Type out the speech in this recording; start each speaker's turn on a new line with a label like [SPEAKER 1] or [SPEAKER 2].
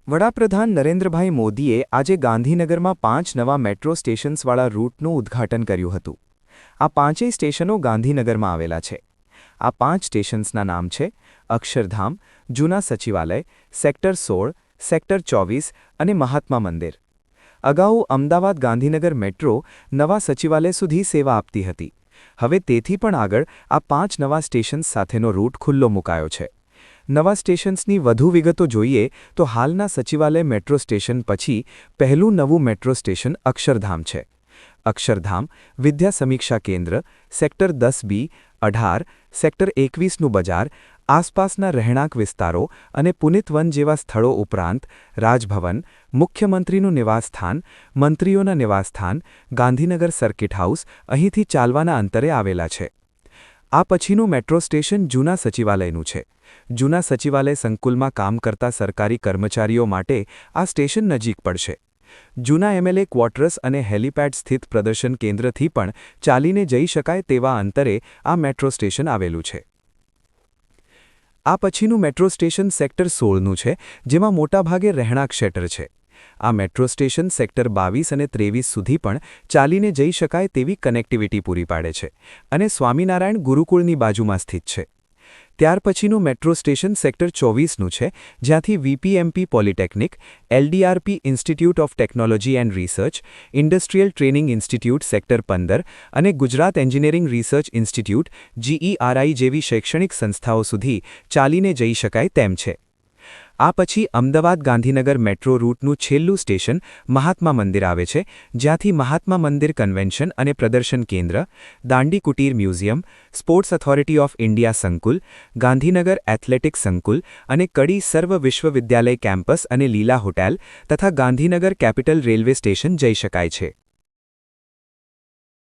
[SPEAKER 1] વડાપ્રધાન નરેન્દ્રભાઈ મોદીએ આજે ગાંધીનગરમાં 5 નવા મેટ્રો સ્ટેશન્સવાળા રૂટનું ઉદ્ઘાટન કર્યું હતું. આ પાંચેય સ્ટેશનો ગાંધીનગરમાં આવેલા છે. આ 5 સ્ટેશન્સના નામ છે અક્ષરધામ, જૂના સચિવાલય, સેક્ટર 16, સેક્ટર 24 અને મહાત્મા મંદિર. અગાઉ અમદાવાદ ગાંધીનગર મેટ્રો નવા સચિવાલય સુધી સેવા આપતી હતી. હવે તેથી પણ આગળ આ 5 નવા સ્ટેશન્સ સાથેનો રૂટ ખુલ્લો મુકાયો છે. નવા સ્ટેશન્સની વધુ વિગતો જોઈએ તો હાલના સચિવાલય મેટ્રો સ્ટેશન પછી પહેલું નવું મેટ્રો સ્ટેશન અક્ષરધામ છે. અક્ષરધામ વિદ્યા સમીક્ષા કેન્દ્ર, સેક્ટર 10B, 18, સેક્ટર 21નું બજાર, આસપાસના રહેણાંક વિસ્તારો અને પુનિત વન જેવા સ્થળો ઉપરાંત રાજભવન, મુખ્યમંત્રીનું નિવાસસ્થાન, મંત્રીઓના નિવાસસ્થાન, ગાંધીનગર સર્કિટ હાઉસ અહીંથી ચાલવાના અંતરે આવેલા છે. આ પછીનું મેટ્રો સ્ટેશન જૂના સચિવાલયનું છે. જૂના સચિવાલય સંકુલમાં કામ કરતા સરકારી કર્મચારીઓ માટે આ સ્ટેશન નજીક પડશે. જૂના એમએલએ ક્વાર્ટર્સ અને હેલિપેડ સ્થિત પ્રદર્શન કેન્દ્રથી પણ ચાલીને જઈ શકાય તેવા અંતરે આ મેટ્રો સ્ટેશન આવેલું છે. આ પછીનું મેટ્રો સ્ટેશન સેક્ટર 16નું છે, જેમાં મોટાભાગે રહેણાંક ક્ષેત્ર છે. આ મેટ્રો સ્ટેશન સેક્ટર 22 અને 23 સુધી પણ ચાલીને જઈ શકાય તેવી કનેક્ટિવિટી પૂરી પાડે છે અને સ્વામિનારાયણ ગુરુકુળની બાજુમાં સ્થિત છે. ત્યાર પછીનું મેટ્રો સ્ટેશન સેક્ટર 24નું છે, જ્યાંથી VPMP polytechnic, LDRP institute of technology and research, industrial training institute sector 15 અને Gujarat engineering research institute GERI જેવી શૈક્ષણિક સંસ્થાઓ સુધી ચાલીને જઈ શકાય તેમ છે. આ પછી અમદાવાદ ગાંધીનગર મેટ્રો રૂટનું છેલ્લું સ્ટેશન મહાત્મા મંદિર આવે છે, જ્યાંથી મહાત્મા મંદિર કન્વેન્શન અને પ્રદર્શન કેન્દ્ર, Dandi Kutir museum, sports authority of India સંકુલ, ગાંધીનગર એથ્લેટિક્સ સંકુલ અને કડી સર્વ વિશ્વવિદ્યાલય કેમ્પસ અને લીલા હોટેલ તથા ગાંધીનગર કેપિટલ રેલવે સ્ટેશન જઈ શકાય છે.